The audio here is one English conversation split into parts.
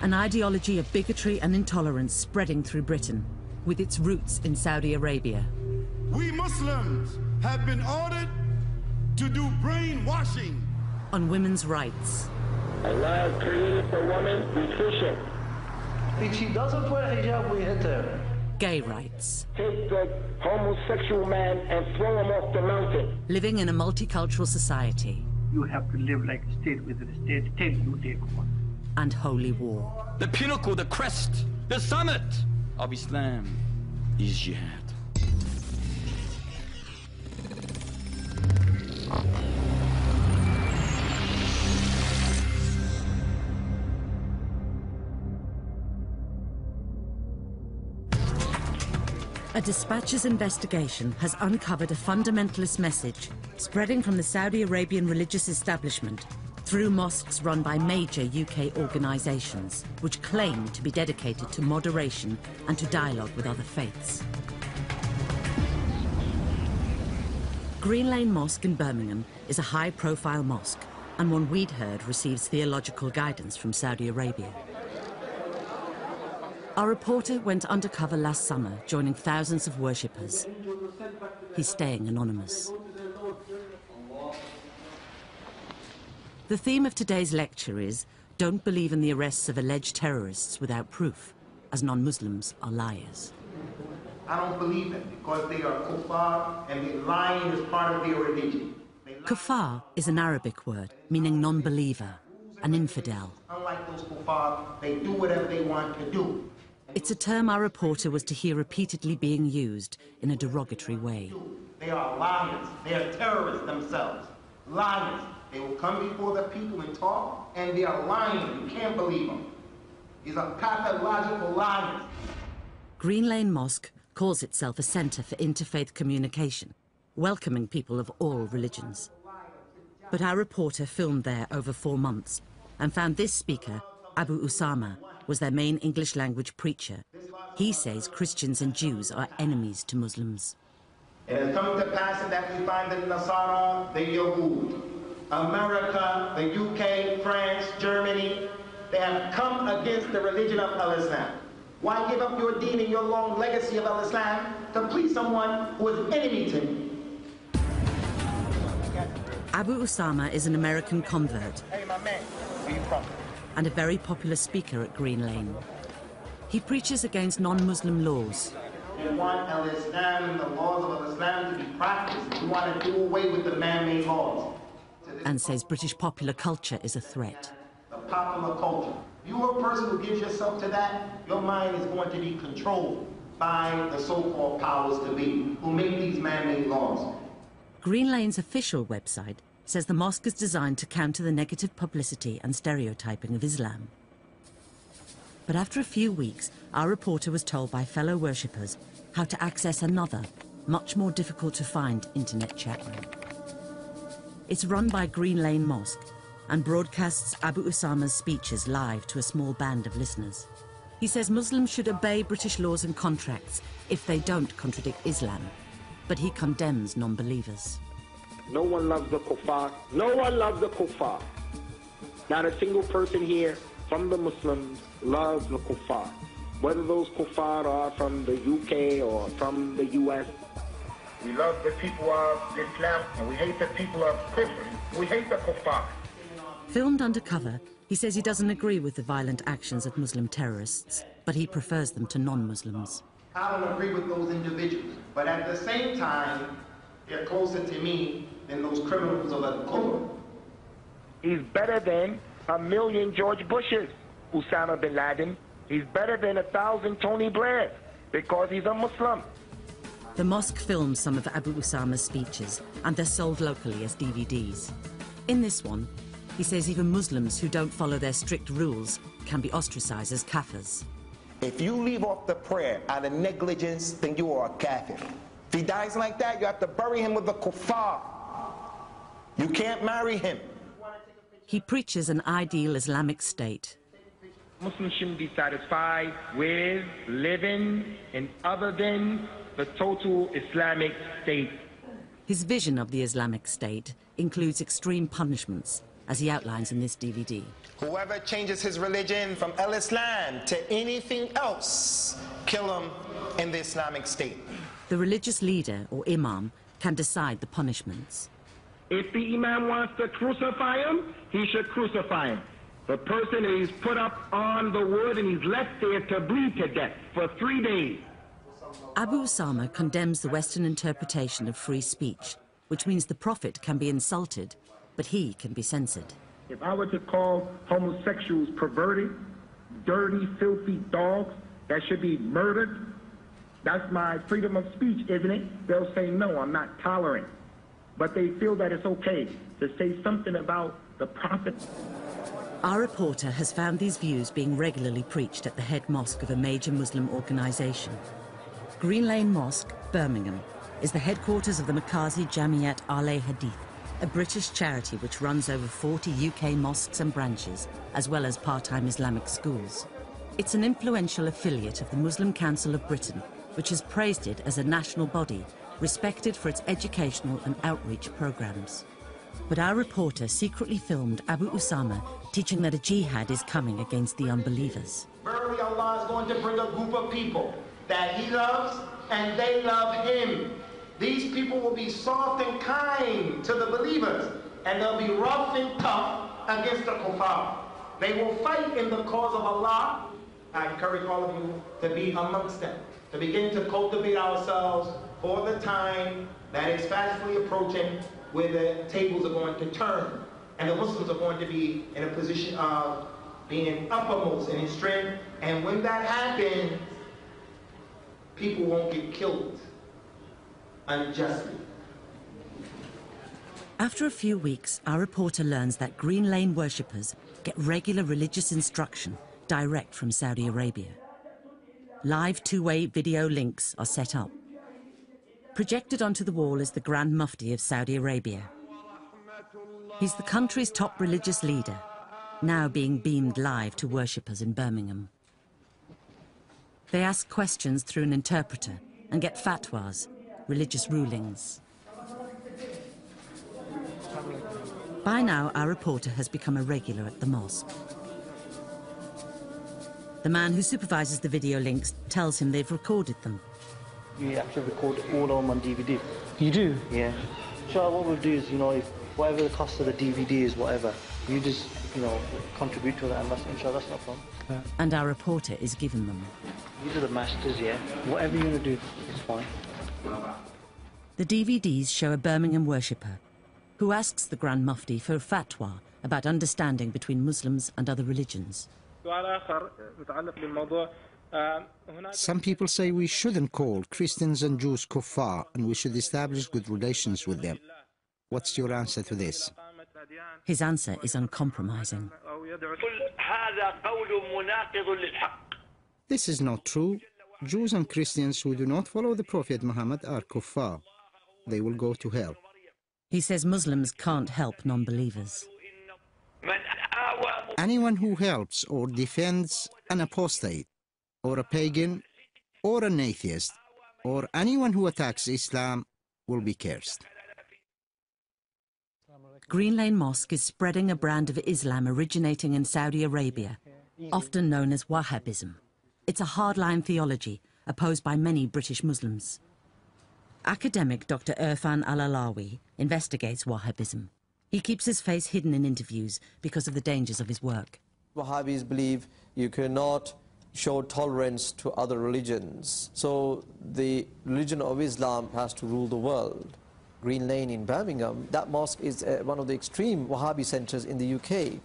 An ideology of bigotry and intolerance spreading through Britain, with its roots in Saudi Arabia. We Muslims have been ordered to do brainwashing. On women's rights. Allah created the woman efficient. If she doesn't wear hijab, we hit her. Gay rights. Take the homosexual man and throw him off the mountain. Living in a multicultural society. You have to live like a state within a state till you take one. And holy war. The pinnacle, the crest, the summit of Islam is jihad. A dispatcher's investigation has uncovered a fundamentalist message spreading from the Saudi Arabian religious establishment through mosques run by major UK organisations, which claim to be dedicated to moderation and to dialogue with other faiths. Green Lane Mosque in Birmingham is a high-profile mosque, and one we'd heard receives theological guidance from Saudi Arabia. Our reporter went undercover last summer, joining thousands of worshippers. He's staying anonymous. The theme of today's lecture is, don't believe in the arrests of alleged terrorists without proof, as non-Muslims are liars. I don't believe it because they are kuffar and lying is part of their religion. Kuffar is an Arabic word meaning non-believer, an infidel. Unlike those kuffar, they do whatever they want to do. It's a term our reporter was to hear repeatedly being used in a derogatory way. They are liars. They are terrorists themselves. Liars. They will come before the people and talk, and they are lying. You can't believe them. These are pathological liars. Green Lane Mosque calls itself a centre for interfaith communication, welcoming people of all religions. But our reporter filmed there over 4 months and found this speaker, Abu Usama, was their main English-language preacher. He says Christians and Jews are enemies to Muslims. It has come to pass that we find the Nasara, the Yahud, America, the UK, France, Germany, they have come against the religion of Al-Islam. Why give up your deen and your long legacy of Al-Islam to please someone who is enemy to me? Abu Usama is an American convert. Hey, my man, where you from? And a very popular speaker at Green Lane. He preaches against non-Muslim laws. You want Al-Islam and the laws of Al-Islam to be practiced. You want to do away with the man-made laws. And says British popular culture is a threat. The popular culture. If you are a person who gives yourself to that, your mind is going to be controlled by the so-called powers to be, who make these man-made laws. Green Lane's official website says the mosque is designed to counter the negative publicity and stereotyping of Islam. But after a few weeks, our reporter was told by fellow worshippers how to access another, much more difficult to find internet chat room. It's run by Green Lane Mosque and broadcasts Abu Usama's speeches live to a small band of listeners. He says Muslims should obey British laws and contracts if they don't contradict Islam, but he condemns non-believers. No one loves the kuffar. No one loves the kuffar. Not a single person here from the Muslims loves the kuffar. Whether those kuffar are from the UK or from the US. We love the people of Islam and we hate the people of Kufr. We hate the kuffar. Filmed undercover, he says he doesn't agree with the violent actions of Muslim terrorists, but he prefers them to non-Muslims. I don't agree with those individuals, but at the same time, they're closer to me than those criminals of Undercover. He's better than 1,000,000 George Bushes, Osama bin Laden. He's better than 1,000 Tony Blair because he's a Muslim. The mosque films some of Abu Usama's speeches, and they're sold locally as DVDs. In this one, he says even Muslims who don't follow their strict rules can be ostracized as kafirs. If you leave off the prayer out of negligence, then you are a kafir. If he dies like that, you have to bury him with the kuffar. You can't marry him. He preaches an ideal Islamic state. Muslims shouldn't be satisfied with living in other than the total Islamic state. His vision of the Islamic state includes extreme punishments, as he outlines in this DVD. Whoever changes his religion from al-Islam to anything else, kill him in the Islamic State. The religious leader, or imam, can decide the punishments. If the imam wants to crucify him, he should crucify him. The person is put up on the wood and he's left there to bleed to death for 3 days. Abu Usama condemns the Western interpretation of free speech, which means the Prophet can be insulted, but he can be censored. If I were to call homosexuals perverted, dirty, filthy dogs that should be murdered, that's my freedom of speech, isn't it? They'll say, no, I'm not tolerant. But they feel that it's okay to say something about the Prophet. Our reporter has found these views being regularly preached at the head mosque of a major Muslim organisation. Green Lane Mosque, Birmingham, is the headquarters of the Makazi Jamiat Ahle Hadith, a British charity which runs over 40 UK mosques and branches, as well as part-time Islamic schools. It's an influential affiliate of the Muslim Council of Britain, which has praised it as a national body, respected for its educational and outreach programmes. But our reporter secretly filmed Abu Usama teaching that a jihad is coming against the unbelievers. Verily Allah is going to bring a group of people that he loves and they love him. These people will be soft and kind to the believers, and they'll be rough and tough against the kuffar. They will fight in the cause of Allah. I encourage all of you to be amongst them, to begin to cultivate ourselves for the time that is fastly approaching, where the tables are going to turn, and the Muslims are going to be in a position of being uppermost in strength. And when that happens, people won't get killed unjustly. After a few weeks, our reporter learns that Green Lane worshippers get regular religious instruction direct from Saudi Arabia. Live two-way video links are set up. Projected onto the wall is the Grand Mufti of Saudi Arabia. He's the country's top religious leader, now being beamed live to worshippers in Birmingham. They ask questions through an interpreter and get fatwas, religious rulings. By now, our reporter has become a regular at the mosque. The man who supervises the video links tells him they've recorded them. We actually record all of them on DVD. You do? Yeah. So what we'll do is, if whatever the cost of the DVD is, whatever, you just, contribute to that, and inshallah, that's no problem. Yeah. And our reporter is given them. These are the masters, yeah. Whatever you want to do, it's fine. The DVDs show a Birmingham worshipper who asks the Grand Mufti for a fatwa about understanding between Muslims and other religions. Some people say we shouldn't call Christians and Jews kuffar and we should establish good relations with them. What's your answer to this? His answer is uncompromising. This is not true. Jews and Christians who do not follow the Prophet Muhammad are kuffar. They will go to hell. He says Muslims can't help non-believers. Anyone who helps or defends an apostate, or a pagan, or an atheist, or anyone who attacks Islam will be cursed. Green Lane Mosque is spreading a brand of Islam originating in Saudi Arabia, often known as Wahhabism. It's a hardline theology opposed by many British Muslims. Academic Dr. Irfan Al-Alawi investigates Wahhabism. He keeps his face hidden in interviews because of the dangers of his work. Wahhabis believe you cannot show tolerance to other religions. So the religion of Islam has to rule the world. Green Lane in Birmingham, that mosque is one of the extreme Wahhabi centers in the UK.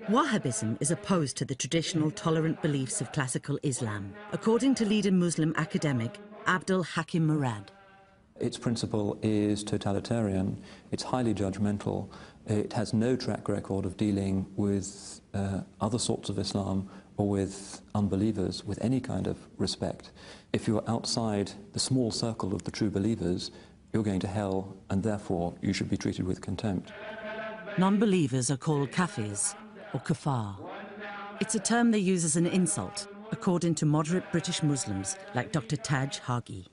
Wahhabism is opposed to the traditional tolerant beliefs of classical Islam, according to leading Muslim academic Abdul Hakim Murad. Its principle is totalitarian, it's highly judgmental, it has no track record of dealing with other sorts of Islam or with unbelievers with any kind of respect. If you're outside the small circle of the true believers, you're going to hell, and therefore you should be treated with contempt. Non-believers are called kafirs, or kuffar. It's a term they use as an insult, according to moderate British Muslims like Dr. Taj Hagi.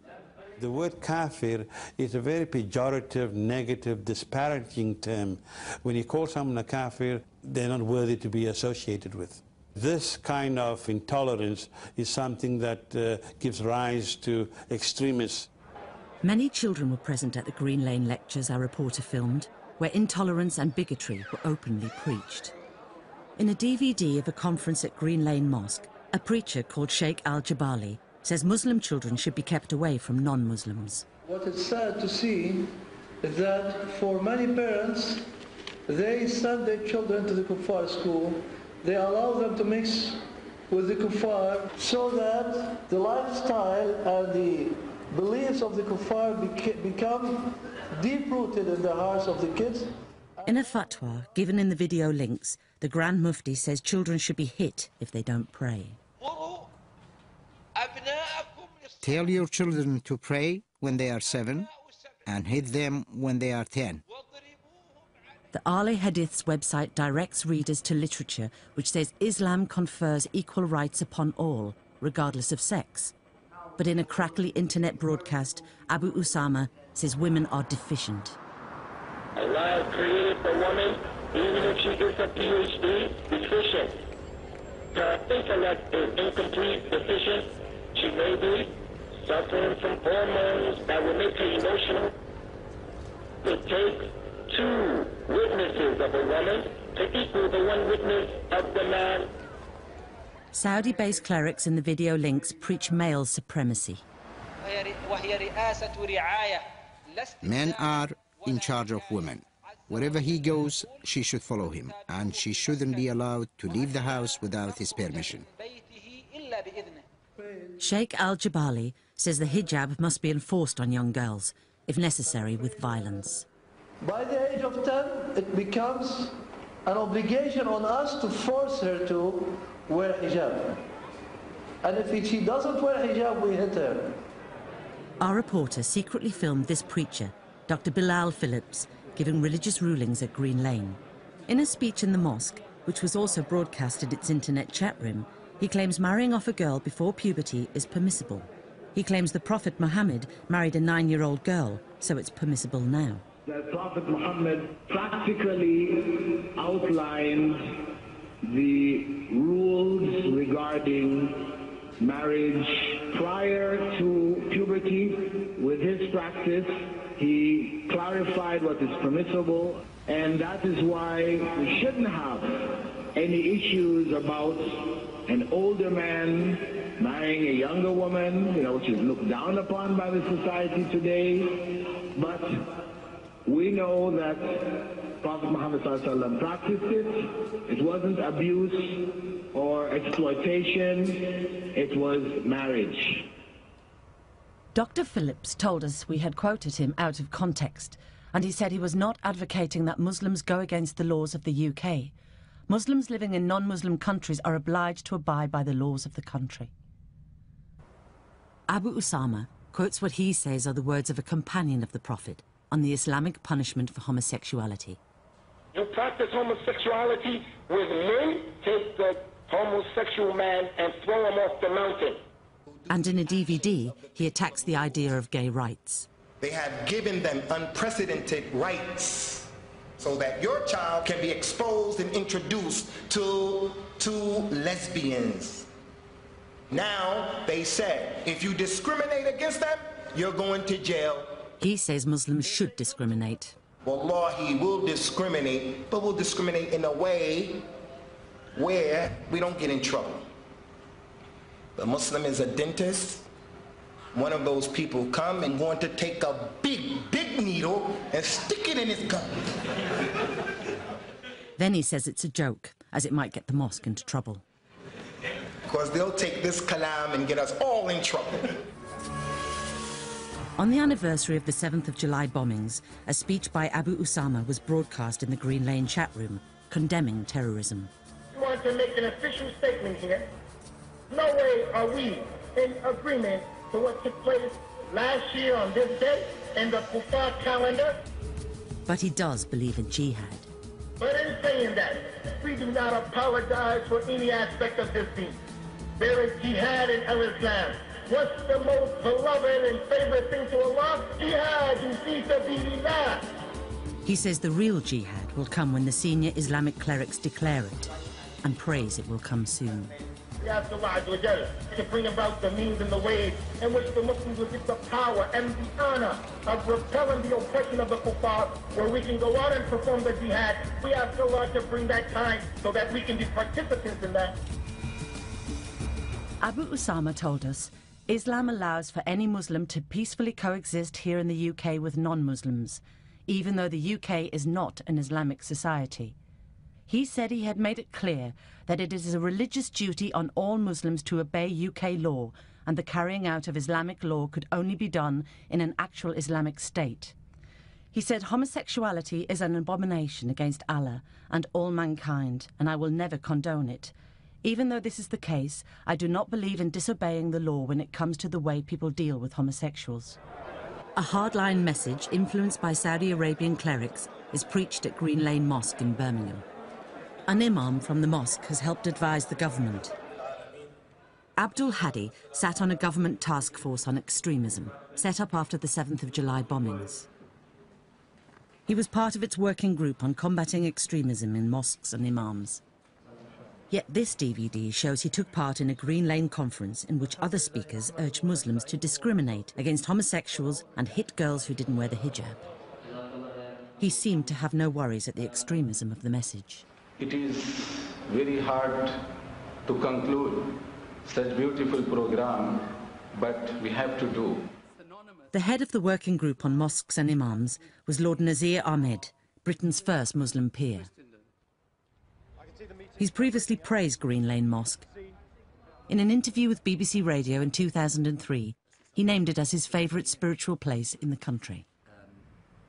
The word kafir is a very pejorative, negative, disparaging term. When you call someone a kafir, they're not worthy to be associated with. This kind of intolerance is something that gives rise to extremists. Many children were present at the Green Lane lectures our reporter filmed, where intolerance and bigotry were openly preached. In a DVD of a conference at Green Lane Mosque, a preacher called Sheikh Al-Jabali says Muslim children should be kept away from non-Muslims. What is sad to see is that for many parents, they send their children to the kuffar school. They allow them to mix with the kuffar so that the lifestyle and the beliefs of the kuffar become deep-rooted in the hearts of the kids. In a fatwa given in the video links, the Grand Mufti says children should be hit if they don't pray. Tell your children to pray when they are 7 and hit them when they are 10. The Ahle Hadith's website directs readers to literature which says Islam confers equal rights upon all, regardless of sex. But in a crackly internet broadcast, Abu Usama says women are deficient. Allah created the woman, even if she gets a PhD, deficient. Her intellect is incomplete, deficient. She may be suffering from hormones that will make her emotional. It takes 2 witnesses of a woman to equal the 1 witness of the man. Saudi-based clerics in the video links preach male supremacy. Men are in charge of women. Wherever he goes, she should follow him, and she shouldn't be allowed to leave the house without his permission. Sheikh Al-Jabali says the hijab must be enforced on young girls, if necessary with violence. By the age of 10, it becomes an obligation on us to force her to wear hijab. And if she doesn't wear hijab, we hit her. Our reporter secretly filmed this preacher, Dr. Bilal Phillips, giving religious rulings at Green Lane. In a speech in the mosque, which was also broadcast at its internet chat room, he claims marrying off a girl before puberty is permissible. He claims the Prophet Muhammad married a 9-year-old girl, so it's permissible now. The Prophet Muhammad practically outlined the rules regarding marriage prior to puberty. With his practice, he clarified what is permissible, and that is why we shouldn't have any issues about an older man marrying a younger woman, which is looked down upon by the society today. But we know that Prophet Muhammad ﷺ practiced it. It wasn't abuse or exploitation, it was marriage. Dr. Phillips told us we had quoted him out of context, and he said he was not advocating that Muslims go against the laws of the UK. Muslims living in non-Muslim countries are obliged to abide by the laws of the country. Abu Usama quotes what he says are the words of a companion of the Prophet on the Islamic punishment for homosexuality. You practice homosexuality with men, take the homosexual man and throw him off the mountain. And in a DVD, he attacks the idea of gay rights. They have given them unprecedented rights so that your child can be exposed and introduced to lesbians. Now, they say, if you discriminate against them, you're going to jail. He says Muslims should discriminate. Wallahi, we'll discriminate, but we'll discriminate in a way where we don't get in trouble. The Muslim is a dentist. One of those people come and want to take a big needle and stick it in his gun. Then he says it's a joke, as it might get the mosque into trouble. Because they'll take this kalam and get us all in trouble. On the anniversary of the 7th of July bombings, a speech by Abu Usama was broadcast in the Green Lane chat room, condemning terrorism. I want to make an official statement here. No way are we in agreement to what took place last year on this day in the Kuffar calendar. But he does believe in jihad. But in saying that, we do not apologize for any aspect of this deen. There is jihad in Islam. what's the most beloved and favorite thing to Allah? Jihad, fi sabilillah. He says the real jihad will come when the senior Islamic clerics declare it, and prays it will come soon. We ask Allah Azza wa Jal to bring about the means and the ways in which the Muslims will get the power and the honor of repelling the oppression of the kuffar, where we can go out and perform the jihad. We ask Allah to bring that time so that we can be participants in that. Abu Usama told us, Islam allows for any Muslim to peacefully coexist here in the UK with non-Muslims, even though the UK is not an Islamic society. He said he had made it clear that it is a religious duty on all Muslims to obey UK law, and the carrying out of Islamic law could only be done in an actual Islamic state. He said homosexuality is an abomination against Allah and all mankind, and I will never condone it. Even though this is the case, I do not believe in disobeying the law when it comes to the way people deal with homosexuals. A hardline message influenced by Saudi Arabian clerics is preached at Green Lane Mosque in Birmingham. An imam from the mosque has helped advise the government. Abdul Hadi sat on a government task force on extremism, set up after the 7th of July bombings. He was part of its working group on combating extremism in mosques and imams. Yet this DVD shows he took part in a Green Lane conference in which other speakers urged Muslims to discriminate against homosexuals and hit girls who didn't wear the hijab. He seemed to have no worries at the extremism of the message. It is very hard to conclude such beautiful program, but we have to do. The head of the working group on mosques and imams was Lord Nazir Ahmed, Britain's first Muslim peer. He's previously praised Green Lane Mosque. In an interview with BBC Radio in 2003, he named it as his favourite spiritual place in the country.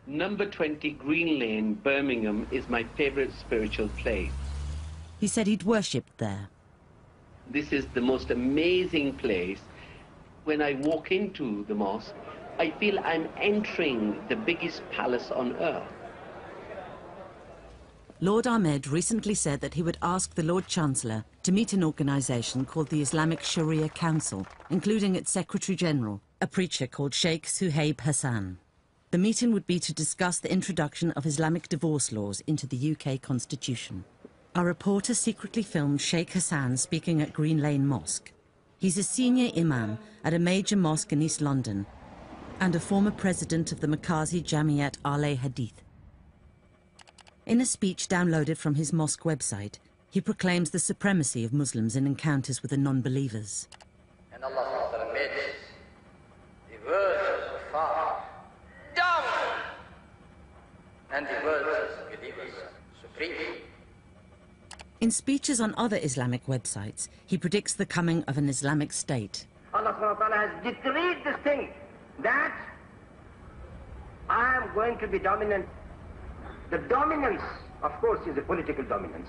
Number 20 Green Lane, Birmingham, is my favourite spiritual place. He said he'd worshipped there. This is the most amazing place. When I walk into the mosque, I feel I'm entering the biggest palace on earth. Lord Ahmed recently said that he would ask the Lord Chancellor to meet an organisation called the Islamic Sharia Council, including its Secretary-General, a preacher called Sheikh Suhaib Hassan. The meeting would be to discuss the introduction of Islamic divorce laws into the UK Constitution. Our reporter secretly filmed Sheikh Hassan speaking at Green Lane Mosque. He's a senior imam at a major mosque in East London and a former president of the Makazi Jamiat Al-Hadith. In a speech downloaded from his mosque website, he proclaims the supremacy of Muslims in encounters with the non-believers. And Allah made the words of kuffar down and the words of believers supreme. In speeches on other Islamic websites, he predicts the coming of an Islamic state. Allah has decreed this thing, that I am going to be dominant. The dominance, of course, is a political dominance.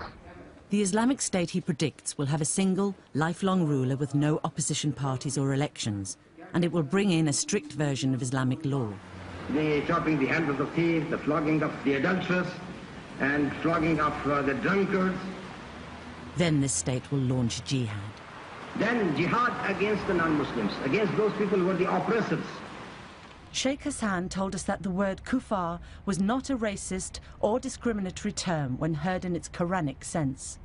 The Islamic State, he predicts, will have a single, lifelong ruler with no opposition parties or elections, and it will bring in a strict version of Islamic law. The chopping the hands of the thieves, the flogging of the adulterers, and flogging of the drunkards. Then this state will launch jihad. Then jihad against the non-Muslims, against those people who are the oppressors. Sheikh Hassan told us that the word kuffar was not a racist or discriminatory term when heard in its Quranic sense.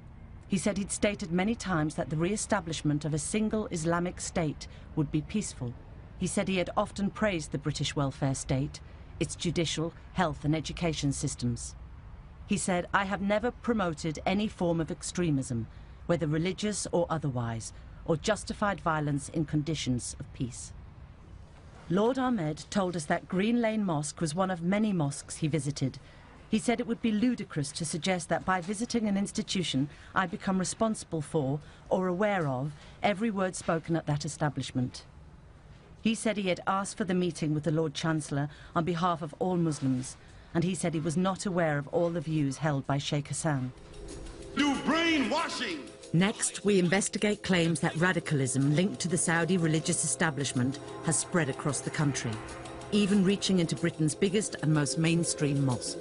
He said he'd stated many times that the re-establishment of a single Islamic state would be peaceful. He said he had often praised the British welfare state, its judicial, health and education systems. He said, I have never promoted any form of extremism, whether religious or otherwise, or justified violence in conditions of peace. Lord Ahmed told us that Green Lane Mosque was one of many mosques he visited. He said it would be ludicrous to suggest that by visiting an institution, I become responsible for, or aware of, every word spoken at that establishment. He said he had asked for the meeting with the Lord Chancellor on behalf of all Muslims, and he said he was not aware of all the views held by Sheikh Hassan. Do brainwashing! Next, we investigate claims that radicalism linked to the Saudi religious establishment has spread across the country, even reaching into Britain's biggest and most mainstream mosque.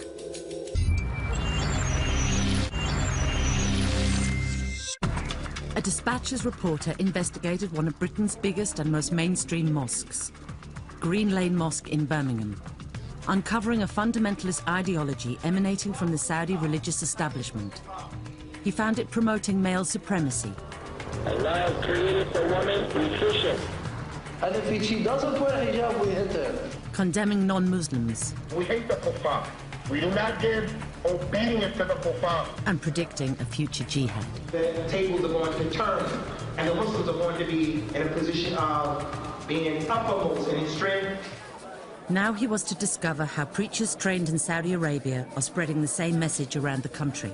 A Dispatch's reporter investigated one of Britain's biggest and most mainstream mosques, Green Lane Mosque in Birmingham, uncovering a fundamentalist ideology emanating from the Saudi religious establishment. He found it promoting male supremacy. Allah created the woman efficient. And if she doesn't wear hijab, we hit her. Condemning non-Muslims. We hate the kuffar. We do not give obedience to the kuffar. And predicting a future jihad. The tables are going to turn, and the Muslims are going to be in a position of being uppermost in strength. Now he was to discover how preachers trained in Saudi Arabia are spreading the same message around the country.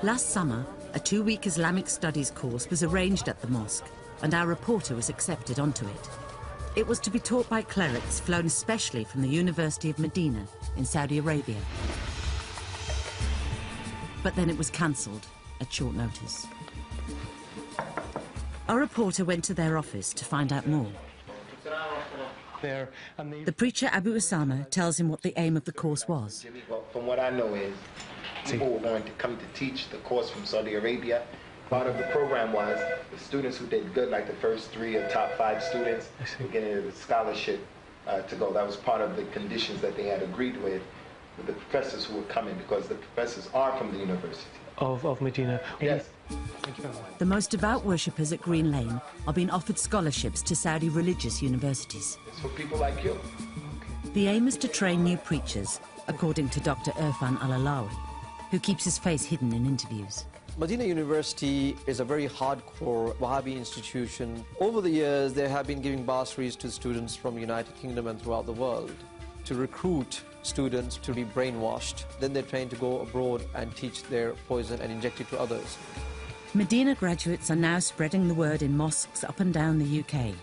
Last summer, a 2-week Islamic studies course was arranged at the mosque, and our reporter was accepted onto it. It was to be taught by clerics flown specially from the University of Medina in Saudi Arabia. But then it was cancelled at short notice. Our reporter went to their office to find out more. The preacher Abu Usama tells him what the aim of the course was. Well, from what I know is people were going to come to teach the course from Saudi Arabia. Part of the program was the students who did good, like the first 3 or top 5 students, were getting a scholarship to go. That was part of the conditions that they had agreed with the professors who were coming, because the professors are from the university. Of Medina. Yes. The most devout worshippers at Green Lane are being offered scholarships to Saudi religious universities. It's for people like you. The aim is to train new preachers, according to Dr. Irfan Al-Alawi, who keeps his face hidden in interviews. Medina University is a very hardcore Wahhabi institution. Over the years, they have been giving bursaries to students from the United Kingdom and throughout the world to recruit students to be brainwashed. Then they're trained to go abroad and teach their poison and inject it to others. Medina graduates are now spreading the word in mosques up and down the UK.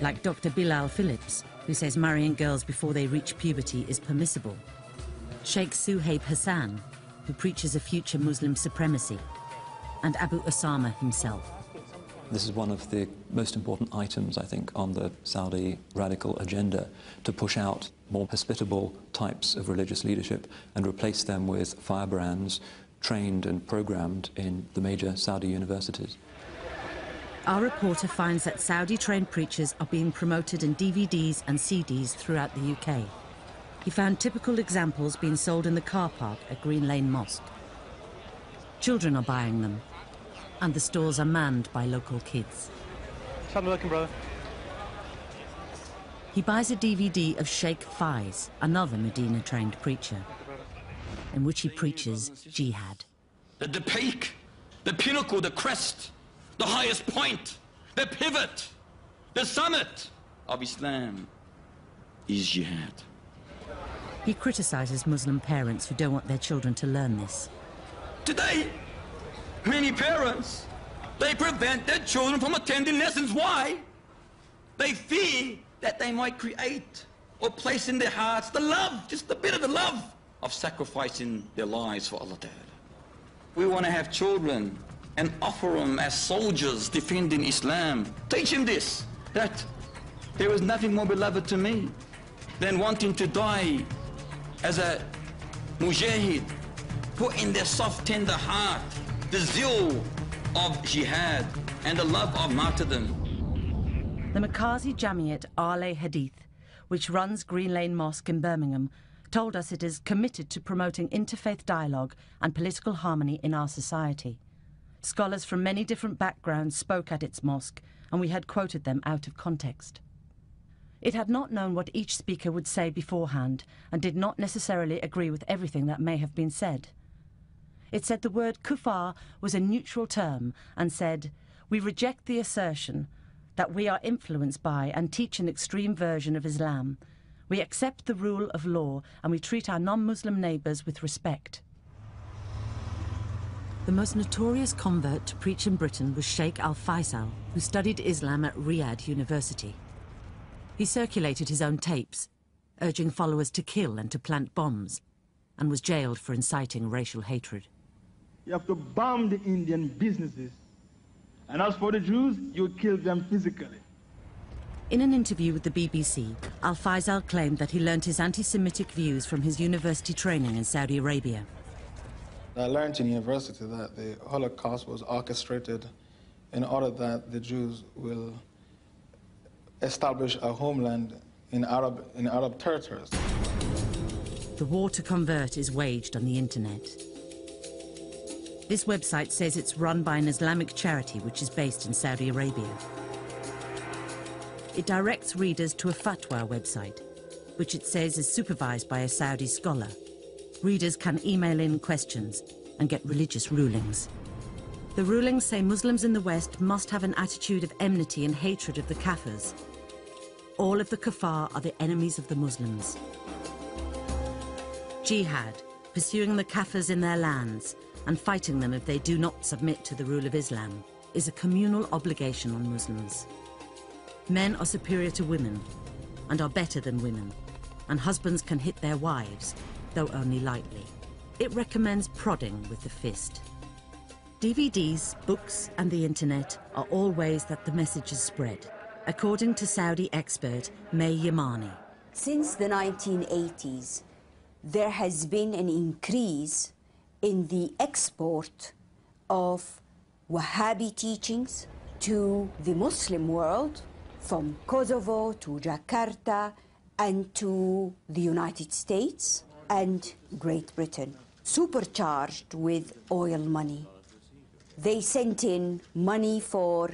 Like Dr. Bilal Phillips, who says marrying girls before they reach puberty is permissible. Sheikh Suhaib Hassan, who preaches a future Muslim supremacy, and Abu Usama himself. This is one of the most important items, I think, on the Saudi radical agenda, to push out more hospitable types of religious leadership and replace them with firebrands trained and programmed in the major Saudi universities. Our reporter finds that Saudi-trained preachers are being promoted in DVDs and CDs throughout the UK. He found typical examples being sold in the car park at Green Lane Mosque. Children are buying them, and the stalls are manned by local kids. How's it looking, brother? He buys a DVD of Sheikh Faiz, another Medina-trained preacher, in which he preaches jihad. The peak, the pinnacle, the crest, the highest point, the pivot, the summit of Islam is jihad. He criticizes Muslim parents who don't want their children to learn this. Today, many parents, they prevent their children from attending lessons. Why? They fear that they might create or place in their hearts the love, just a bit of the love of sacrificing their lives for Allah Ta'ala. We want to have children and offer them as soldiers defending Islam. Teach them this, that there is nothing more beloved to me than wanting to die as a mujahid, put in their soft, tender heart the zeal of jihad and the love of martyrdom. The Makazi Jamiat Ahle Hadith, which runs Green Lane Mosque in Birmingham, told us it is committed to promoting interfaith dialogue and political harmony in our society. Scholars from many different backgrounds spoke at its mosque, and we had quoted them out of context. It had not known what each speaker would say beforehand, and did not necessarily agree with everything that may have been said. It said the word kuffar was a neutral term, and said, "We reject the assertion that we are influenced by and teach an extreme version of Islam. We accept the rule of law, and we treat our non-Muslim neighbours with respect." The most notorious convert to preach in Britain was Sheikh Al-Faisal, who studied Islam at Riyadh University. He circulated his own tapes, urging followers to kill and to plant bombs, and was jailed for inciting racial hatred. You have to bomb the Indian businesses. And as for the Jews, you kill them physically. In an interview with the BBC, Al-Faisal claimed that he learnt his anti-Semitic views from his university training in Saudi Arabia. I learned in university that the Holocaust was orchestrated in order that the Jews will establish a homeland in Arab territories. The war to convert is waged on the internet. This website says it's run by an Islamic charity which is based in Saudi Arabia. It directs readers to a fatwa website, which it says is supervised by a Saudi scholar. Readers can email in questions and get religious rulings. The rulings say Muslims in the West must have an attitude of enmity and hatred of the Kafirs. All of the kuffar are the enemies of the Muslims. Jihad, pursuing the Kafirs in their lands and fighting them if they do not submit to the rule of Islam, is a communal obligation on Muslims. Men are superior to women and are better than women, and husbands can hit their wives, though only lightly. It recommends prodding with the fist. DVDs, books and the internet are all ways that the message is spread, according to Saudi expert May Yamani. Since the 1980s, there has been an increase in the export of Wahhabi teachings to the Muslim world, from Kosovo to Jakarta and to the United States and Great Britain, supercharged with oil money. They sent in money for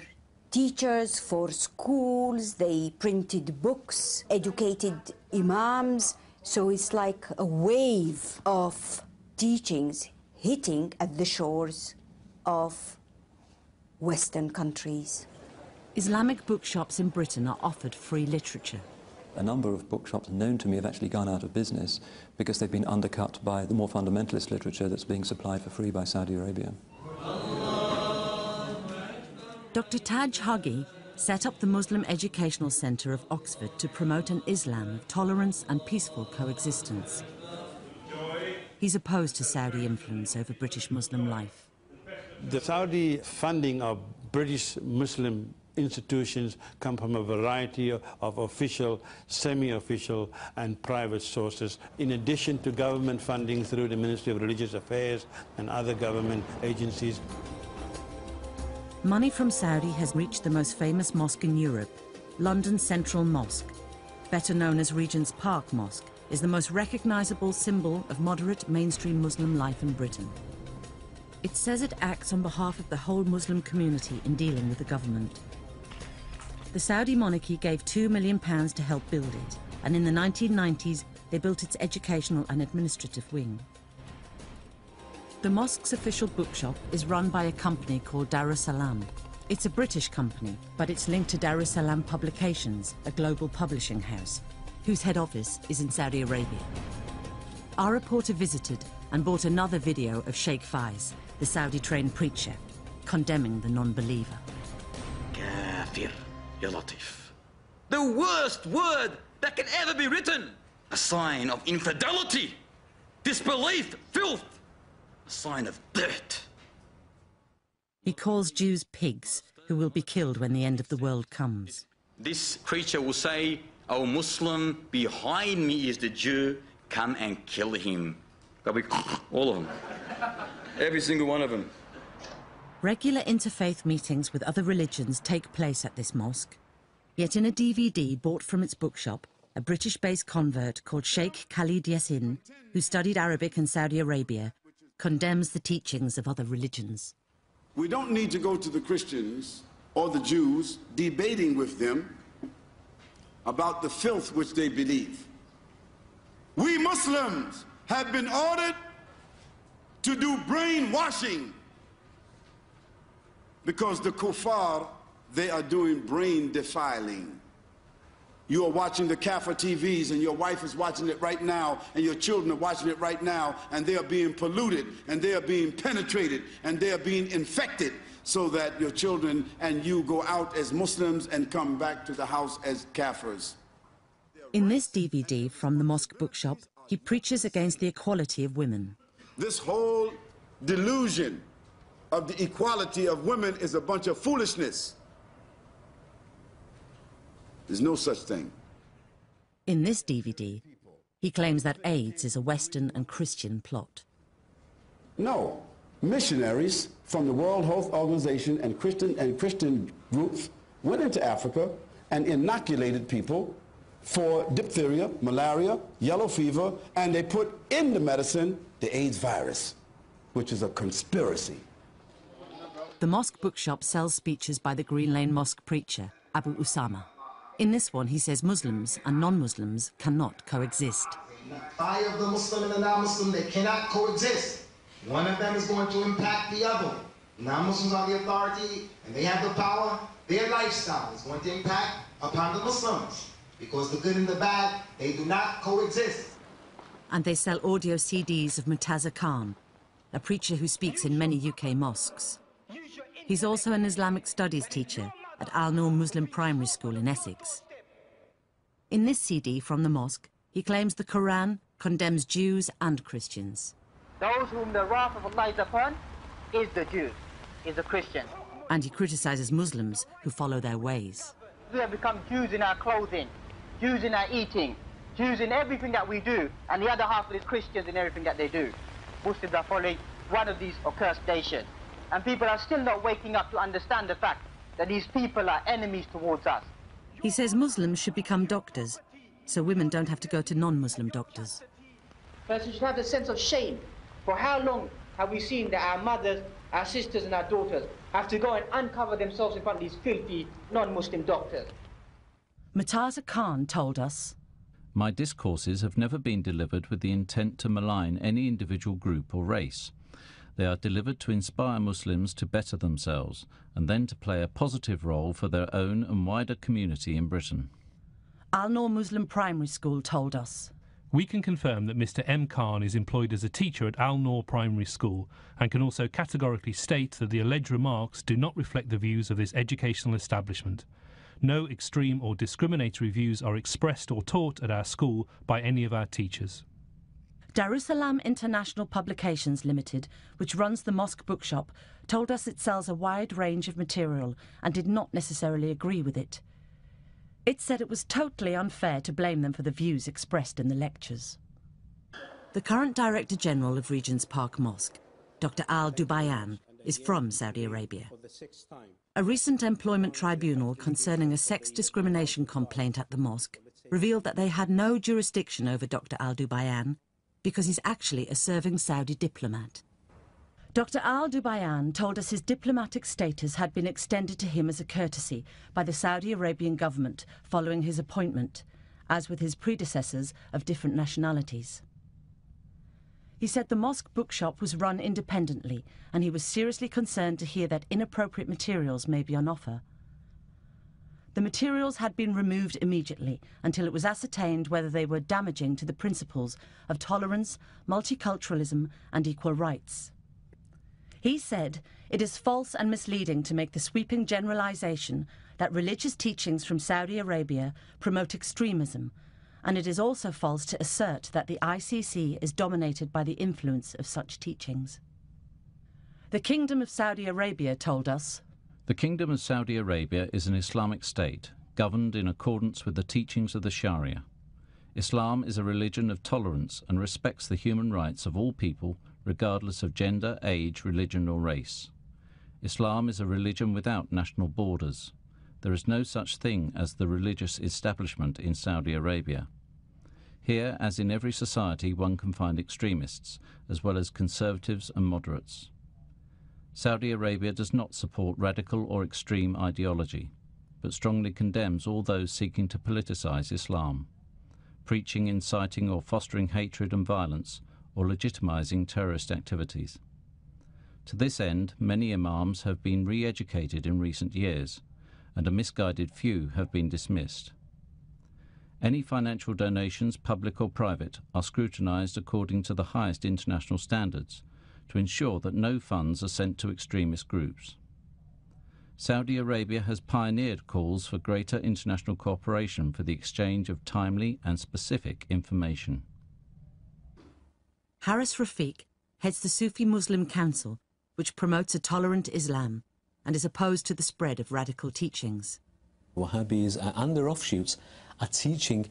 teachers, for schools, they printed books, educated imams, so it's like a wave of teachings hitting at the shores of Western countries. Islamic bookshops in Britain are offered free literature. A number of bookshops known to me have actually gone out of business because they've been undercut by the more fundamentalist literature that's being supplied for free by Saudi Arabia. Dr. Taj Huggy set up the Muslim Educational Centre of Oxford to promote an Islam of tolerance and peaceful coexistence. He's opposed to Saudi influence over British Muslim life. The Saudi funding of British Muslim institutions come from a variety of official, semi-official and private sources, in addition to government funding through the Ministry of Religious Affairs and other government agencies. Money from Saudi has reached the most famous mosque in Europe. London's Central Mosque, better known as Regent's Park Mosque, is the most recognisable symbol of moderate mainstream Muslim life in Britain. It says it acts on behalf of the whole Muslim community in dealing with the government. The Saudi monarchy gave £2 million to help build it, and in the 1990s they built its educational and administrative wing. The mosque's official bookshop is run by a company called Darussalam. It's a British company, but it's linked to Darussalam Publications, a global publishing house, whose head office is in Saudi Arabia. Our reporter visited and bought another video of Sheikh Faiz, the Saudi-trained preacher, condemning the non-believer. Kafir, ya Latif. The worst word that can ever be written. A sign of infidelity, disbelief, filth. A sign of dirt. He calls Jews pigs who will be killed when the end of the world comes. This preacher will say, "O Muslim, behind me is the Jew, come and kill him." They'll be all of them. Every single one of them. Regular interfaith meetings with other religions take place at this mosque. Yet in a DVD bought from its bookshop, a British-based convert called Sheikh Khalid Yassin, who studied Arabic in Saudi Arabia, condemns the teachings of other religions. We don't need to go to the Christians or the Jews debating with them about the filth which they believe. We Muslims have been ordered to do brainwashing because the kuffar, they are doing brain defiling. You are watching the Kafir TVs and your wife is watching it right now and your children are watching it right now, and they are being polluted and they are being penetrated and they are being infected so that your children and you go out as Muslims and come back to the house as Kafirs. In this DVD from the mosque bookshop, he preaches against the equality of women. This whole delusion of the equality of women is a bunch of foolishness. There's no such thing. In this DVD, he claims that AIDS is a Western and Christian plot. No, missionaries from the World Health Organization and Christian groups went into Africa and inoculated people for diphtheria, malaria, yellow fever, and they put in the medicine the AIDS virus, which is a conspiracy. The mosque bookshop sells speeches by the Green Lane Mosque preacher, Abu Usama. In this one, he says Muslims and non-Muslims cannot coexist. Fire of the Muslim and the non-Muslim, they cannot coexist. One of them is going to impact the other. Non-Muslims are the authority and they have the power. Their lifestyle is going to impact upon the Muslims because the good and the bad, they do not coexist. And they sell audio CDs of Murtaza Khan, a preacher who speaks in many UK mosques. He's also an Islamic studies teacher at Al-Noor Muslim Primary School in Essex. In this CD from the mosque, he claims the Quran condemns Jews and Christians. Those whom the wrath of Allah is upon is the Jews, is the Christians. And he criticises Muslims who follow their ways. We have become Jews in our clothing, Jews in our eating, Jews in everything that we do, and the other half is Christians in everything that they do. Muslims are following one of these accursed nations. And people are still not waking up to understand the fact that these people are enemies towards us. He says Muslims should become doctors, so women don't have to go to non-Muslim doctors. First, we should have a sense of shame. For how long have we seen that our mothers, our sisters and our daughters have to go and uncover themselves in front of these filthy non-Muslim doctors? Murtaza Khan told us, "My discourses have never been delivered with the intent to malign any individual group or race. They are delivered to inspire Muslims to better themselves and then to play a positive role for their own and wider community in Britain." Al-Noor Muslim Primary School told us, "We can confirm that Mr M. Khan is employed as a teacher at Al-Noor Primary School and can also categorically state that the alleged remarks do not reflect the views of this educational establishment. No extreme or discriminatory views are expressed or taught at our school by any of our teachers." Darussalam International Publications Limited, which runs the mosque bookshop, told us it sells a wide range of material and did not necessarily agree with it. It said it was totally unfair to blame them for the views expressed in the lectures. The current Director General of Regent's Park Mosque, Dr. Al-Dubayan, is from Saudi Arabia. A recent employment tribunal concerning a sex discrimination complaint at the mosque revealed that they had no jurisdiction over Dr. Al-Dubayan because he's actually a serving Saudi diplomat. Dr. Al-Dubayan told us his diplomatic status had been extended to him as a courtesy by the Saudi Arabian government following his appointment, as with his predecessors of different nationalities. He said the mosque bookshop was run independently and he was seriously concerned to hear that inappropriate materials may be on offer. The materials had been removed immediately until it was ascertained whether they were damaging to the principles of tolerance, multiculturalism and equal rights. He said it is false and misleading to make the sweeping generalization that religious teachings from Saudi Arabia promote extremism, and it is also false to assert that the ICC is dominated by the influence of such teachings. The Kingdom of Saudi Arabia told us, "The Kingdom of Saudi Arabia is an Islamic state, governed in accordance with the teachings of the Sharia. Islam is a religion of tolerance and respects the human rights of all people, regardless of gender, age, religion or race. Islam is a religion without national borders. There is no such thing as the religious establishment in Saudi Arabia. Here, as in every society, one can find extremists, as well as conservatives and moderates. Saudi Arabia does not support radical or extreme ideology, but strongly condemns all those seeking to politicize Islam, preaching, inciting or fostering hatred and violence, or legitimizing terrorist activities. To this end, many imams have been re-educated in recent years, and a misguided few have been dismissed. Any financial donations, public or private, are scrutinized according to the highest international standards to ensure that no funds are sent to extremist groups. Saudi Arabia has pioneered calls for greater international cooperation for the exchange of timely and specific information." Haris Rafiq heads the Sufi Muslim Council, which promotes a tolerant Islam and is opposed to the spread of radical teachings. Wahhabis and their offshoots are teaching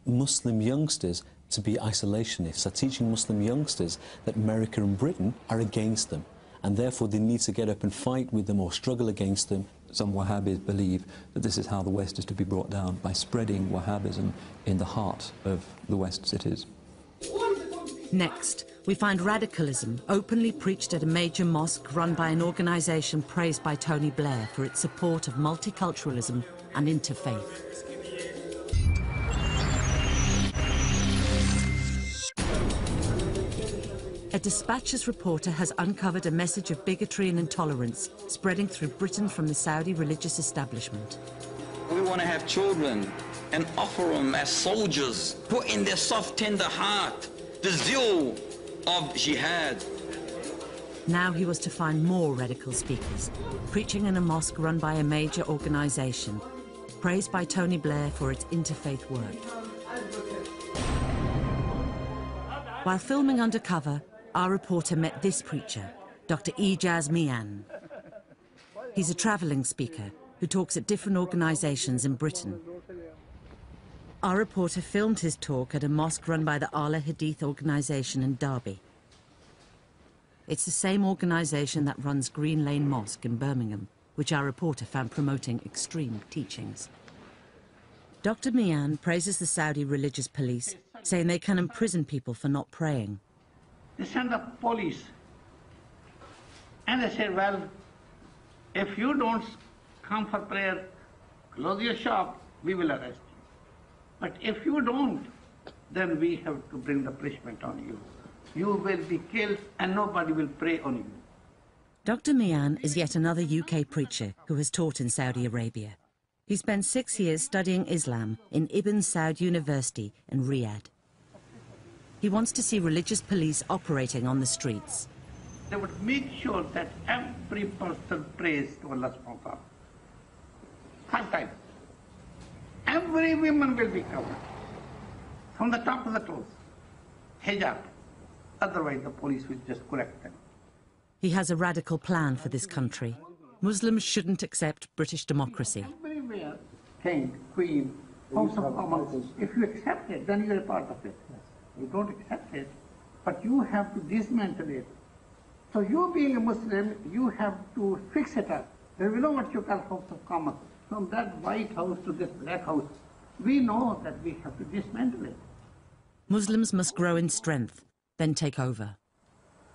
Muslim youngsters to be isolationists, are teaching Muslim youngsters that America and Britain are against them, and therefore they need to get up and fight with them or struggle against them. Some Wahhabis believe that this is how the West is to be brought down, by spreading Wahhabism in the heart of the West cities. Next, we find radicalism openly preached at a major mosque run by an organisation praised by Tony Blair for its support of multiculturalism and interfaith. A Dispatches reporter has uncovered a message of bigotry and intolerance spreading through Britain from the Saudi religious establishment. We want to have children and offer them as soldiers, put in their soft, tender heart the zeal of jihad. Now he was to find more radical speakers, preaching in a mosque run by a major organisation, praised by Tony Blair for its interfaith work. While filming Undercover, our reporter met this preacher, Dr. Ijaz Mian. He's a travelling speaker who talks at different organisations in Britain. Our reporter filmed his talk at a mosque run by the Ala Hadith organisation in Derby. It's the same organisation that runs Green Lane Mosque in Birmingham, which our reporter found promoting extreme teachings. Dr. Mian praises the Saudi religious police, saying they can imprison people for not praying. They send the police and they say, well, if you don't come for prayer, close your shop, we will arrest you. But if you don't, then we have to bring the punishment on you. You will be killed and nobody will pray on you. Dr. Mian is yet another UK preacher who has taught in Saudi Arabia. He spent 6 years studying Islam in Ibn Saud University in Riyadh. He wants to see religious police operating on the streets. They would make sure that every person prays to Allah subhanahu wa ta'ala 5 times. Every woman will be covered from the top to the toes, hijab. Otherwise, the police will just correct them. He has a radical plan for this country. Muslims shouldn't accept British democracy. Everywhere, king, queen, House of Commons, if you accept it, then you're a part of it. You don't accept it, but you have to dismantle it. So you being a Muslim, you have to fix it up. There we know what you call House of Commons. From that White House to this Black House, we know that we have to dismantle it. Muslims must grow in strength, then take over.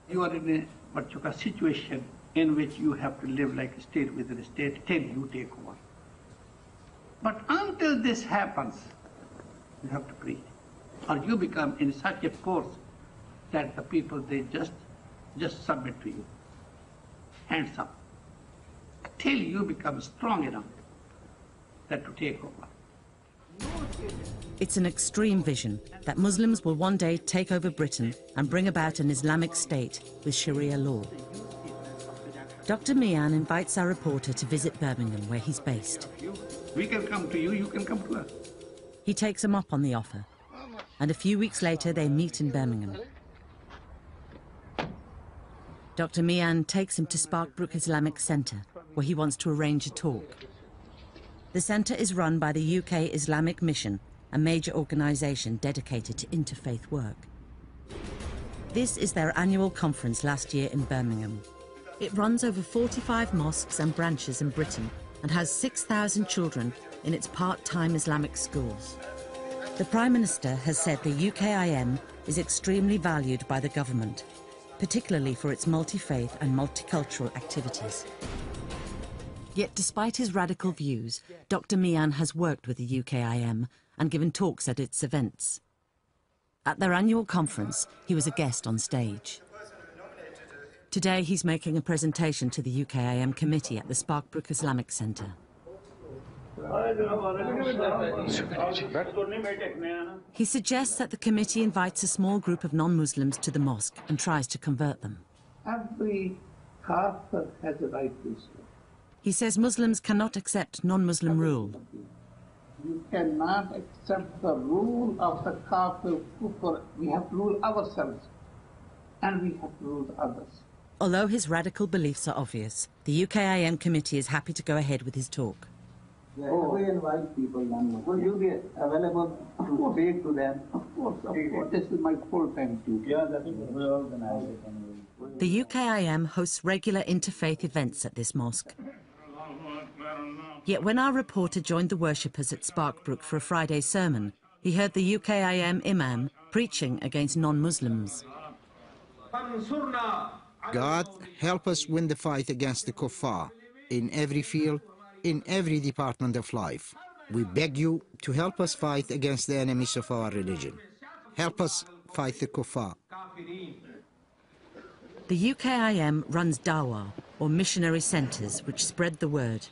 You are in a what you call situation in which you have to live like a state within a state till you take over. But until this happens, you have to preach. Or you become in such a force that the people, they just submit to you. Hands up. Till you become strong enough that to take over. It's an extreme vision that Muslims will one day take over Britain and bring about an Islamic state with Sharia law. Dr. Mian invites our reporter to visit Birmingham, where he's based. We can come to you, you can come to us. He takes him up on the offer, and a few weeks later they meet in Birmingham. Dr. Mian takes him to Sparkbrook Islamic Centre, where he wants to arrange a talk. The centre is run by the UK Islamic Mission, a major organisation dedicated to interfaith work. This is their annual conference last year in Birmingham. It runs over 45 mosques and branches in Britain and has 6,000 children in its part-time Islamic schools. The Prime Minister has said the UKIM is extremely valued by the government, particularly for its multi-faith and multicultural activities. Yet despite his radical views, Dr. Mian has worked with the UKIM and given talks at its events. At their annual conference, he was a guest on stage. Today, he's making a presentation to the UKIM committee at the Sparkbrook Islamic Centre. He suggests that the committee invites a small group of non-Muslims to the mosque and tries to convert them. Every kafir has a right to Islam. He says Muslims cannot accept non-Muslim rule. You cannot accept the rule of the kafir kufr. We have to rule ourselves, and we have to rule others. Although his radical beliefs are obvious, the UKIM committee is happy to go ahead with his talk. Yeah, we invite people, will you be available to speak to them? Of course. This is my full-time duty. Yeah, that's it. We organize it. The UKIM hosts regular interfaith events at this mosque. Yet when our reporter joined the worshippers at Sparkbrook for a Friday sermon, he heard the UKIM imam preaching against non-Muslims. God, help us win the fight against the kuffar in every field, in every department of life. We beg you to help us fight against the enemies of our religion. Help us fight the kuffar. The UKIM runs dawah, or missionary centres, which spread the word.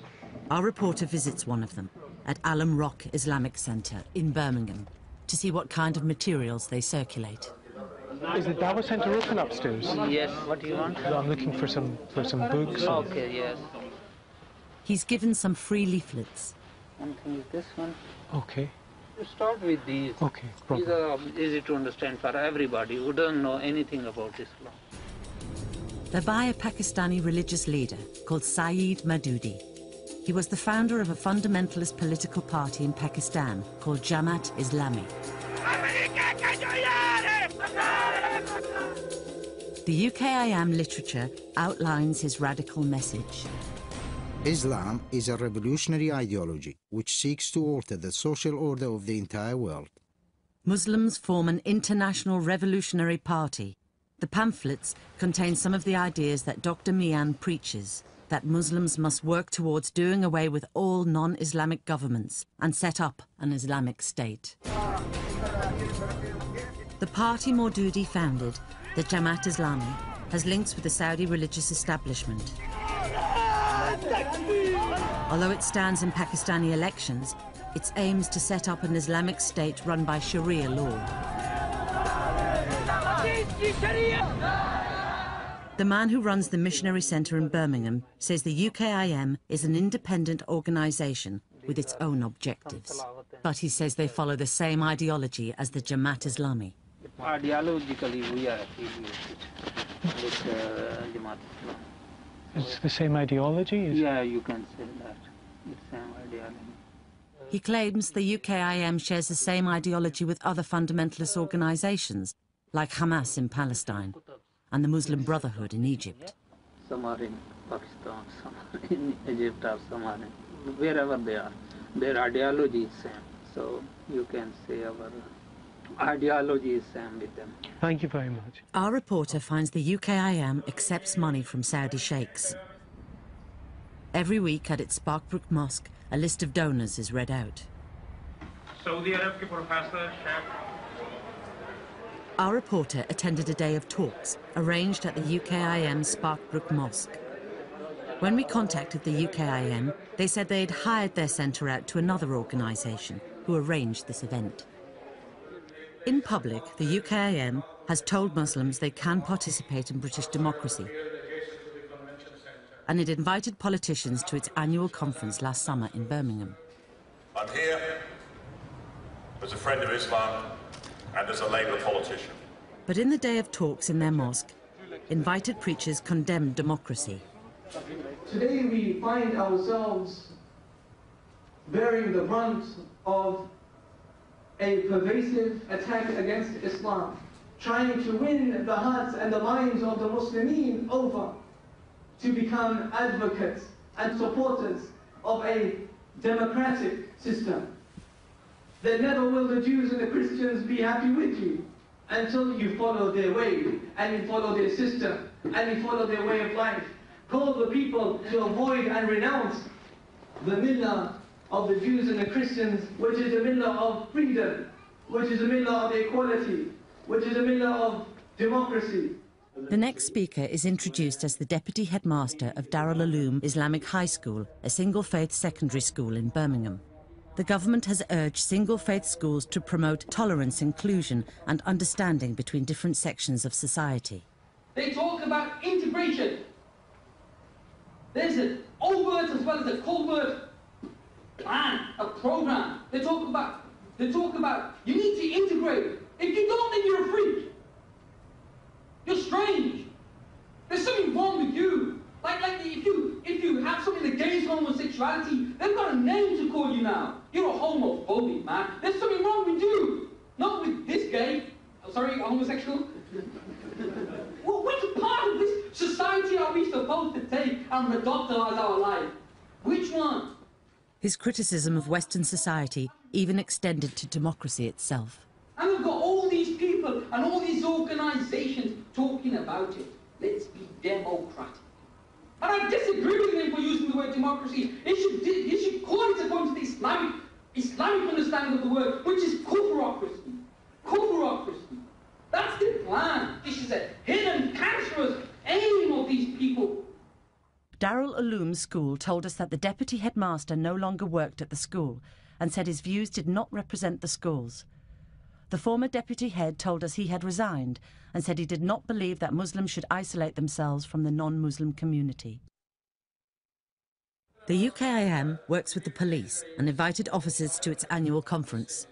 Our reporter visits one of them at Alam Rock Islamic Centre in Birmingham to see what kind of materials they circulate. Is the Dawah Centre open upstairs? Yes, what do you want? I'm looking for some books. Okay, yes. He's given some free leaflets. One thing is this one. Okay. You start with these. Okay, These are easy to understand for everybody who doesn't know anything about Islam. They're by a Pakistani religious leader called Saeed Maududi. He was the founder of a fundamentalist political party in Pakistan called Jamaat-e-Islami. The UKIM literature outlines his radical message. Islam is a revolutionary ideology which seeks to alter the social order of the entire world. Muslims form an international revolutionary party. The pamphlets contain some of the ideas that Dr. Mian preaches, that Muslims must work towards doing away with all non-Islamic governments and set up an Islamic state. The party Maududi founded, the Jamaat-e-Islami, has links with the Saudi religious establishment. Although it stands in Pakistani elections, its aims to set up an Islamic state run by Sharia law. The man who runs the missionary centre in Birmingham says the UKIM is an independent organisation with its own objectives. But he says they follow the same ideology as the Jamaat-e-Islami. Ideologically, we are affiliated with Jamaat-e-Islami. It's the same ideology? Yeah, you can say that. It's the same ideology. He claims the UKIM shares the same ideology with other fundamentalist organisations, like Hamas in Palestine and the Muslim Brotherhood in Egypt. Some are in Pakistan, some are in Egypt, or some are in wherever they are. Their ideology is same. So you can say our ideology is same with them. Thank you very much. Our reporter finds the UKIM accepts money from Saudi sheikhs. Every week at its Sparkbrook Mosque, a list of donors is read out. Saudi Arab ke professor Sheikh. Our reporter attended a day of talks arranged at the UKIM Sparkbrook Mosque. When we contacted the UKIM, they said they had hired their centre out to another organisation who arranged this event. In public, the UKIM has told Muslims they can participate in British democracy, and it invited politicians to its annual conference last summer in Birmingham. I'm here as a friend of Islam and as a Labour politician. But in the day of talks in their mosque, invited preachers condemned democracy. Today we find ourselves bearing the brunt of a pervasive attack against Islam, trying to win the hearts and the minds of the Muslimin over to become advocates and supporters of a democratic system. Then never will the Jews and the Christians be happy with you until you follow their way, and you follow their system, and you follow their way of life. Call the people to avoid and renounce the millah of the Jews and the Christians, which is a millah of freedom, which is a millah of equality, which is a millah of democracy. The next speaker is introduced as the Deputy Headmaster of Darul Uloom Islamic High School, a single-faith secondary school in Birmingham. The government has urged single-faith schools to promote tolerance, inclusion and understanding between different sections of society. They talk about integration. There's an overt as well as a covert plan, a program. They talk about you need to integrate. If you don't, then you're a freak. You're strange. There's something wrong with you. Like if you have something against homosexuality, they've got a name to call you now. You're a homophobic, man. There's something wrong with you. Not with this gay. Sorry, homosexual. Which part of this society are we supposed to take and adopt as our life? Which one? His criticism of Western society even extended to democracy itself. And we've got all these people and all these organisations talking about it. Let's be democratic. And I disagree with him for using the word democracy. He should call it according to the Islamic understanding of the word, which is kufrocracy. Kufrocracy. That's the plan. This is a hidden, cancerous aim of these people. Darul Uloom School told us that the deputy headmaster no longer worked at the school and said his views did not represent the school's. The former deputy head told us he had resigned and said he did not believe that Muslims should isolate themselves from the non-Muslim community. The UKIM works with the police and invited officers to its annual conference.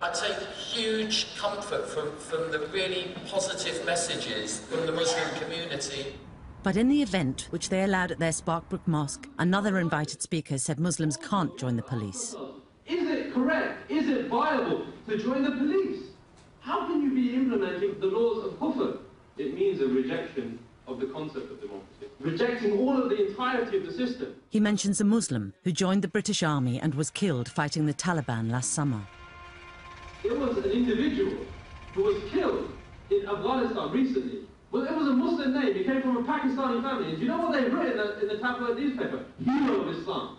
I take huge comfort from the really positive messages from the Muslim community. But in the event, which they allowed at their Sparkbrook Mosque, another invited speaker said Muslims can't join the police. Is it correct? Is it viable to join the police? How can you be implementing the laws of kufr? It means a rejection of the concept of democracy, rejecting all of the entirety of the system. He mentions a Muslim who joined the British Army and was killed fighting the Taliban last summer. There was an individual who was killed in Afghanistan recently. Well, it was a Muslim name. He came from a Pakistani family. And do you know what they've written in the tabloid newspaper? Hero of Islam.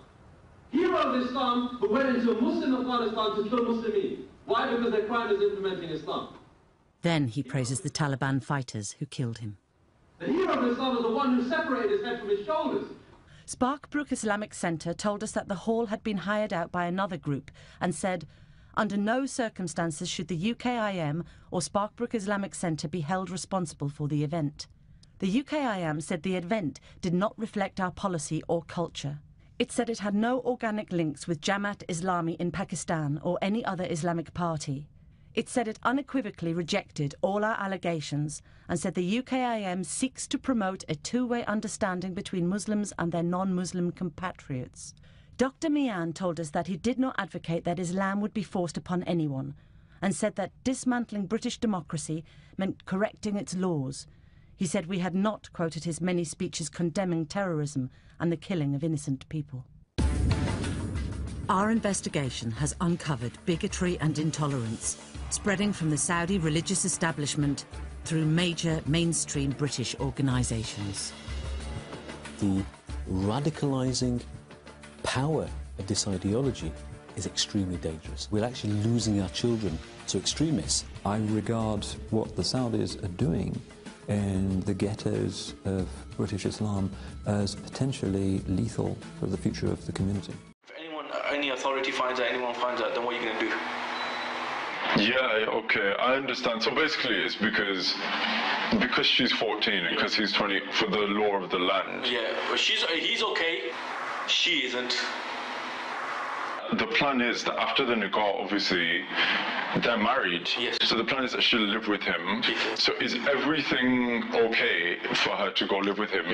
Hero of Islam who went into a Muslim Afghanistan to kill Muslimin. Why? Because their crime is implementing Islam. Then he praises the Taliban fighters who killed him. The hero of Islam is the one who separated his head from his shoulders. Sparkbrook Islamic Centre told us that the hall had been hired out by another group and said, under no circumstances should the UKIM or Sparkbrook Islamic Centre be held responsible for the event. The UKIM said the event did not reflect our policy or culture. It said it had no organic links with Jamaat Islami in Pakistan or any other Islamic party. It said it unequivocally rejected all our allegations and said the UKIM seeks to promote a two-way understanding between Muslims and their non-Muslim compatriots. Dr. Mian told us that he did not advocate that Islam would be forced upon anyone and said that dismantling British democracy meant correcting its laws. He said we had not quoted his many speeches condemning terrorism and the killing of innocent people. Our investigation has uncovered bigotry and intolerance, spreading from the Saudi religious establishment through major mainstream British organisations. The radicalising power of this ideology is extremely dangerous. We're actually losing our children to extremists. I regard what the Saudis are doing in the ghettos of British Islam as potentially lethal for the future of the community. If any authority finds out, anyone finds out, then what are you going to do? Yeah, okay, I understand. So basically it's because she's 14 and because he's 20 for the law of the land. Yeah, but he's okay. She isn't. The plan is that after the nikah, obviously, they're married. Yes. So the plan is that she'll live with him. Yes. So is everything okay for her to go live with him?